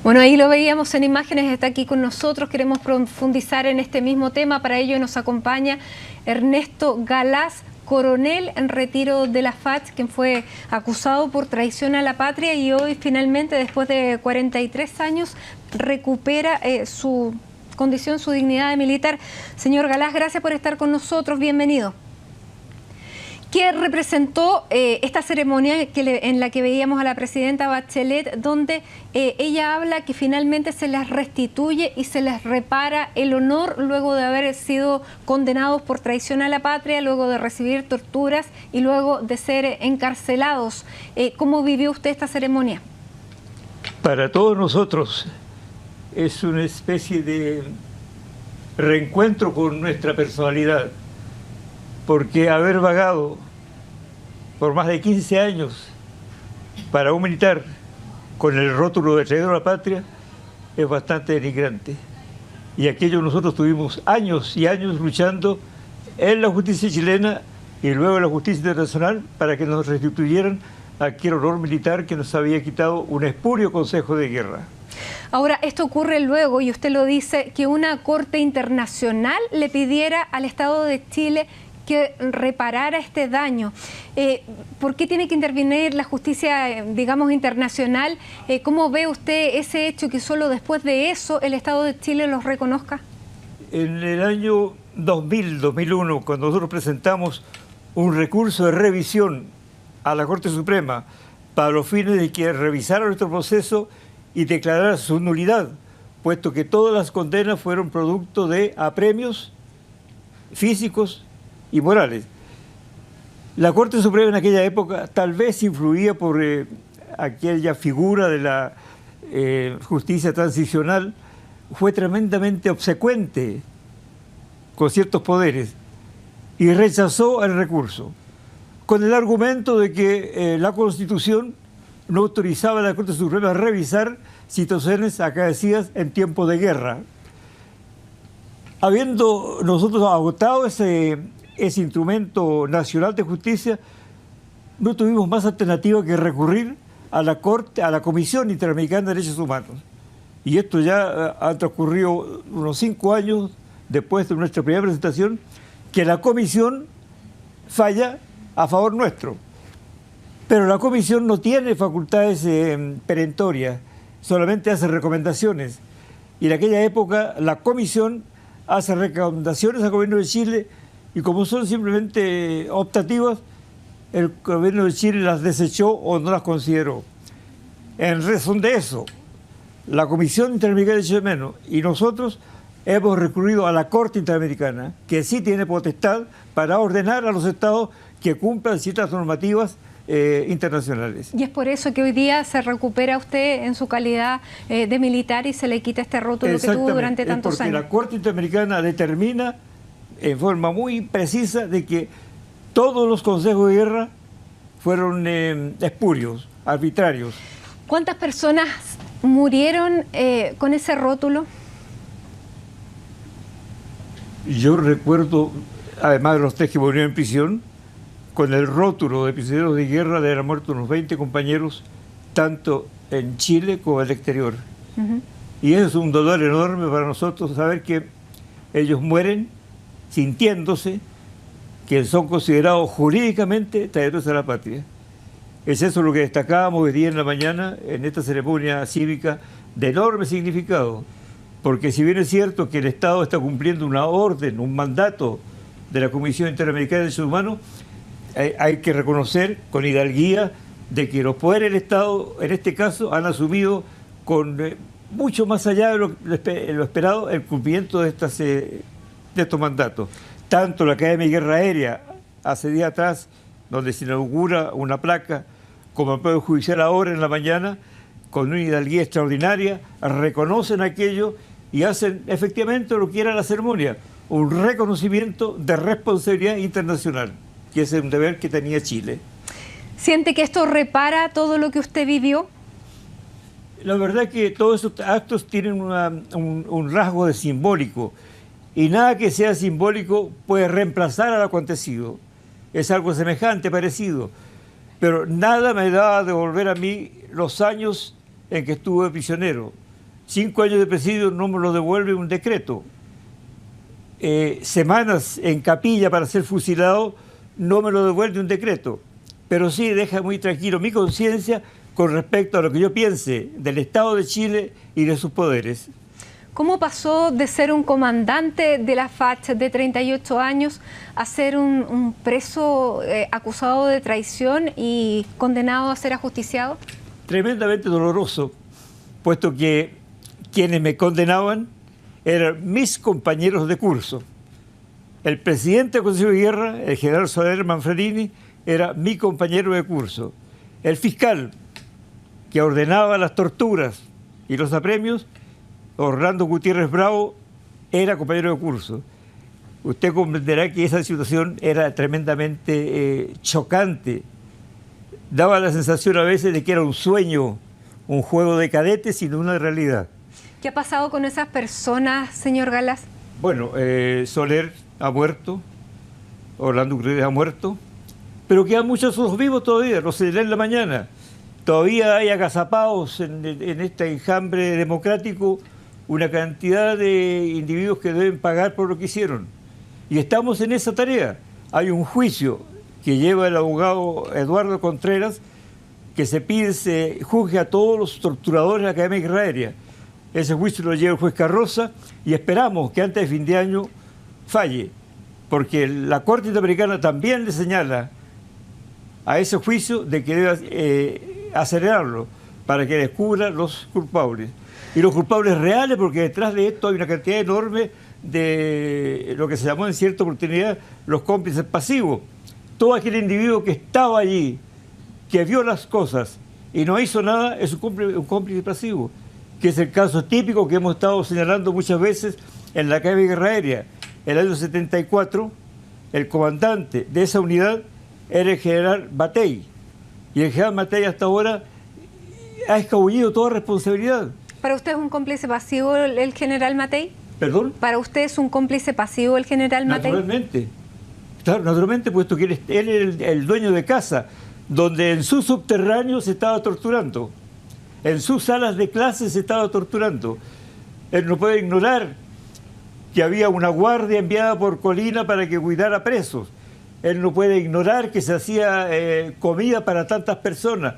Bueno, ahí lo veíamos en imágenes, está aquí con nosotros, queremos profundizar en este mismo tema, para ello nos acompaña Ernesto Galaz, coronel en retiro de la FACH, quien fue acusado por traición a la patria y hoy finalmente, después de 43 años, recupera su condición, su dignidad de militar. Señor Galaz, gracias por estar con nosotros, bienvenido. ¿Qué representó esta ceremonia en la que veíamos a la presidenta Bachelet, donde ella habla que finalmente se les restituye y se les repara el honor luego de haber sido condenados por traición a la patria, luego de recibir torturas y luego de ser encarcelados? ¿Cómo vivió usted esta ceremonia? Para todos nosotros es una especie de reencuentro con nuestra personalidad, porque haber vagado por más de 15 años para un militar con el rótulo de traidor a la patria es bastante denigrante. Y aquello nosotros tuvimos años y años luchando en la justicia chilena y luego en la justicia internacional para que nos restituyeran aquel honor militar que nos había quitado un espurio consejo de guerra. Ahora, esto ocurre luego, y usted lo dice, que una corte internacional le pidiera al Estado de Chile que reparara este daño. ¿Por qué tiene que intervenir la justicia, digamos, internacional? ¿Cómo ve usted ese hecho que solo después de eso el Estado de Chile los reconozca? En el año 2000-2001, cuando nosotros presentamos un recurso de revisión a la Corte Suprema para los fines de que revisara nuestro proceso y declarara su nulidad, puesto que todas las condenas fueron producto de apremios físicos y morales. La Corte Suprema en aquella época tal vez influía por aquella figura de la justicia transicional, fue tremendamente obsecuente con ciertos poderes y rechazó el recurso, con el argumento de que la Constitución no autorizaba a la Corte Suprema a revisar situaciones acaecidas en tiempo de guerra. Habiendo nosotros agotado ese instrumento nacional de justicia, no tuvimos más alternativa que recurrir a la Corte, a la Comisión Interamericana de Derechos Humanos. Y esto ya ha transcurrido unos 5 años después de nuestra primera presentación, que la Comisión falla a favor nuestro. Pero la Comisión no tiene facultades perentorias, solamente hace recomendaciones. Y en aquella época la Comisión hace recomendaciones al Gobierno de Chile y como son simplemente optativas, el Gobierno de Chile las desechó o no las consideró. En razón de eso, la Comisión Interamericana de Derechos Humanos y nosotros hemos recurrido a la Corte Interamericana, que sí tiene potestad para ordenar a los estados que cumplan ciertas normativas internacionales. Y es por eso que hoy día se recupera usted en su calidad de militar y se le quita este rótulo que tuvo durante tantos años. Porque la Corte Interamericana determina en forma muy precisa de que todos los consejos de guerra fueron espurios, arbitrarios. ¿Cuántas personas murieron con ese rótulo? Yo recuerdo, además de los 3 que murieron en prisión, con el rótulo de prisioneros de guerra de haber muerto unos 20 compañeros, tanto en Chile como en el exterior. Y eso es un dolor enorme para nosotros, saber que ellos mueren sintiéndose que son considerados jurídicamente traidores a la patria. Es eso lo que destacábamos hoy día en la mañana en esta ceremonia cívica de enorme significado, porque si bien es cierto que el Estado está cumpliendo una orden, un mandato de la Comisión Interamericana de Derechos Humanos, hay que reconocer con hidalguía de que los poderes del Estado, en este caso, han asumido con mucho más allá de lo esperado el cumplimiento de estos mandatos. Tanto la Academia de Guerra Aérea, hace días atrás, donde se inaugura una placa, como el Poder Judicial ahora en la mañana, con una hidalguía extraordinaria, reconocen aquello y hacen efectivamente lo que era la ceremonia, un reconocimiento de responsabilidad internacional, que es un deber que tenía Chile. ¿Siente que esto repara todo lo que usted vivió? La verdad que todos estos actos tienen un rasgo de simbólico, y nada que sea simbólico puede reemplazar a lo acontecido. Es algo semejante, parecido, pero nada me da a devolver a mí los años en que estuve prisionero. 5 años de presidio no me lo devuelve un decreto. Semanas en capilla para ser fusilado no me lo devuelve un decreto. Pero sí deja muy tranquilo mi conciencia con respecto a lo que yo piense del Estado de Chile y de sus poderes. ¿Cómo pasó de ser un comandante de la FACH de 38 años a ser un preso acusado de traición y condenado a ser ajusticiado? Tremendamente doloroso, puesto que quienes me condenaban eran mis compañeros de curso. El presidente del Consejo de Guerra, el general Soler Manfredini, era mi compañero de curso. El fiscal que ordenaba las torturas y los apremios, Orlando Gutiérrez Bravo, era compañero de curso. Usted comprenderá que esa situación era tremendamente chocante. Daba la sensación a veces de que era un sueño, un juego de cadetes, sino una realidad. ¿Qué ha pasado con esas personas, señor Galaz? Bueno, Soler ha muerto, Orlando Gutiérrez ha muerto, pero quedan muchos otros vivos todavía, no se leen en la mañana. Todavía hay agazapados en este enjambre democrático una cantidad de individuos que deben pagar por lo que hicieron. Y estamos en esa tarea. Hay un juicio que lleva el abogado Eduardo Contreras, que se pide se juzgue a todos los torturadores de la Academia Guerra Aérea. Ese juicio lo lleva el juez Carroza y esperamos que antes de fin de año falle, porque la Corte Interamericana también le señala a ese juicio de que debe acelerarlo para que descubra los culpables. Y los culpables reales, porque detrás de esto hay una cantidad enorme de lo que se llamó en cierta oportunidad los cómplices pasivos. Todo aquel individuo que estaba allí, que vio las cosas y no hizo nada, es un cómplice pasivo, que es el caso típico que hemos estado señalando muchas veces en la Academia Guerra Aérea. En el año 74, el comandante de esa unidad era el general Matei, y el general Matei hasta ahora ha escabullido toda responsabilidad. ¿Para usted es un cómplice pasivo el general Matei? ¿Perdón? ¿Para usted es un cómplice pasivo el general Matei? Naturalmente. Claro, naturalmente, puesto que él es el dueño de casa, donde en sus subterráneos se estaba torturando, en sus salas de clases se estaba torturando. Él no puede ignorar que había una guardia enviada por Colina para que cuidara presos. Él no puede ignorar que se hacía comida para tantas personas.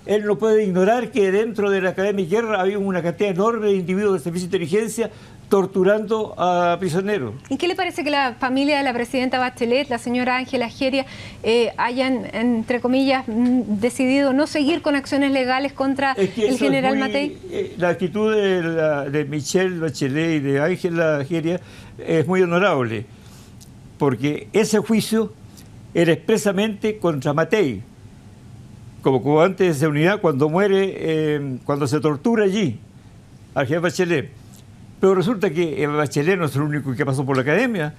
Él no puede ignorar que dentro de la Academia de Guerra había una cantidad enorme de individuos del Servicio de Inteligencia torturando a prisioneros. ¿Y qué le parece que la familia de la presidenta Bachelet, la señora Ángela Ageria, hayan, entre comillas, decidido no seguir con acciones legales contra el general Matei? La actitud de Michelle Bachelet y de Ángela Ageria es muy honorable, porque ese juicio era expresamente contra Matei, como comandante de esa unidad cuando muere, cuando se tortura allí al general Bachelet. Pero resulta que Bachelet no es el único que pasó por la Academia.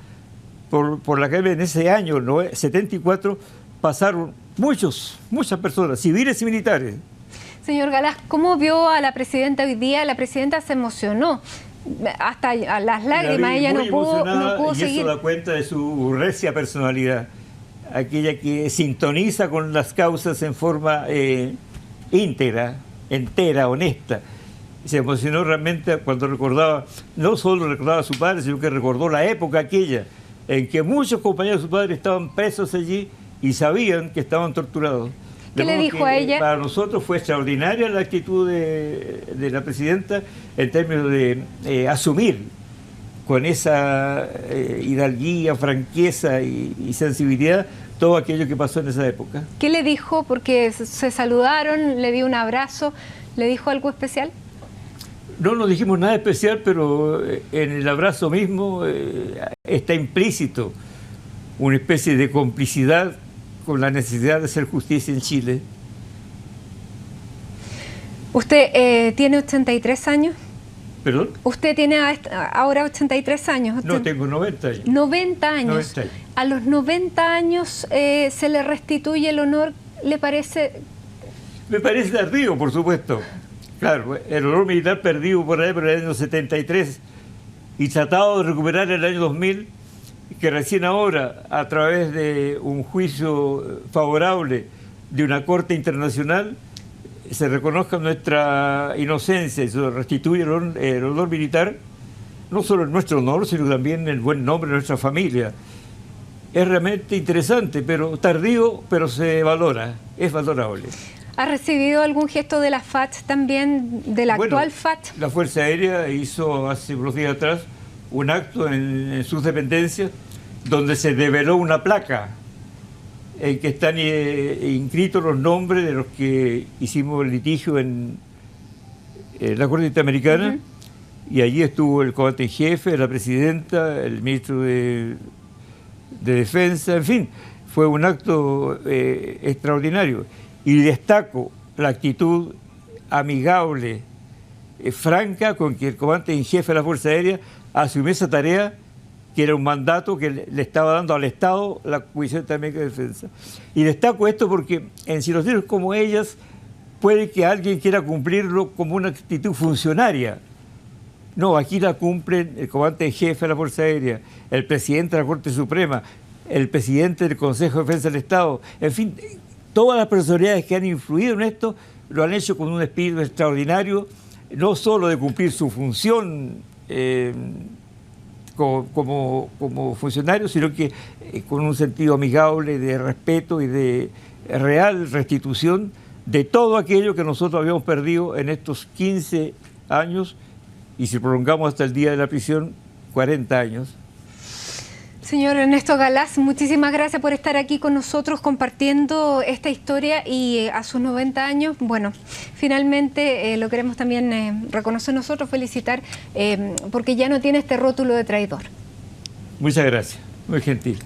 Por la Academia en ese año, 74, pasaron muchas personas, civiles y militares. Señor Galaz, ¿cómo vio a la presidenta hoy día? La presidenta se emocionó, hasta a las lágrimas, ella no pudo seguir. Y eso da cuenta de su recia personalidad, aquella que sintoniza con las causas en forma íntegra, entera, honesta. Se emocionó realmente cuando recordaba, no solo recordaba a su padre, sino que recordó la época aquella en que muchos compañeros de su padre estaban presos allí y sabían que estaban torturados. ¿Qué le dijo a ella? Para nosotros fue extraordinaria la actitud de la presidenta en términos de asumir con esa hidalguía, franqueza y sensibilidad todo aquello que pasó en esa época. ¿Qué le dijo? Porque se saludaron, le dio un abrazo, ¿le dijo algo especial? No nos dijimos nada especial, pero en el abrazo mismo está implícito una especie de complicidad con la necesidad de hacer justicia en Chile. ¿Usted tiene 83 años? ¿Perdón? ¿Usted tiene ahora 83 años? No, tengo 90 años. 90 años. 90 años. A los 90 años se le restituye el honor, ¿le parece? Me parece tardío, por supuesto. Claro, el honor militar perdido por ahí por el año 73 y tratado de recuperar en el año 2000, que recién ahora, a través de un juicio favorable de una corte internacional, se reconozca nuestra inocencia y se restituye el honor militar, no solo en nuestro honor, sino también en el buen nombre de nuestra familia. Es realmente interesante, pero tardío, pero se valora, es valorable. ¿Ha recibido algún gesto de la FACH también, de la actual FACH? La Fuerza Aérea hizo hace unos días atrás un acto en sus dependencias donde se develó una placa en que están inscritos los nombres de los que hicimos el litigio en la Corte Interamericana, y allí estuvo el comandante en jefe, la presidenta, el ministro de Defensa, en fin, fue un acto extraordinario. Y destaco la actitud amigable, franca, con que el comandante en jefe de la Fuerza Aérea asumió esa tarea, que era un mandato que le estaba dando al Estado la Comisión Interamericana de Defensa. Y destaco esto porque en situaciones como ellas puede que alguien quiera cumplirlo como una actitud funcionaria. No, aquí la cumplen el comandante en jefe de la Fuerza Aérea, el presidente de la Corte Suprema, el presidente del Consejo de Defensa del Estado, en fin, todas las personalidades que han influido en esto lo han hecho con un espíritu extraordinario, no solo de cumplir su función como funcionario, sino que con un sentido amigable, de respeto y de real restitución de todo aquello que nosotros habíamos perdido en estos 15 años, y si prolongamos hasta el día de la prisión, 40 años. Señor Ernesto Galaz, muchísimas gracias por estar aquí con nosotros compartiendo esta historia, y a sus 90 años, bueno, finalmente lo queremos también reconocer nosotros, felicitar, porque ya no tiene este rótulo de traidor. Muchas gracias, muy gentil.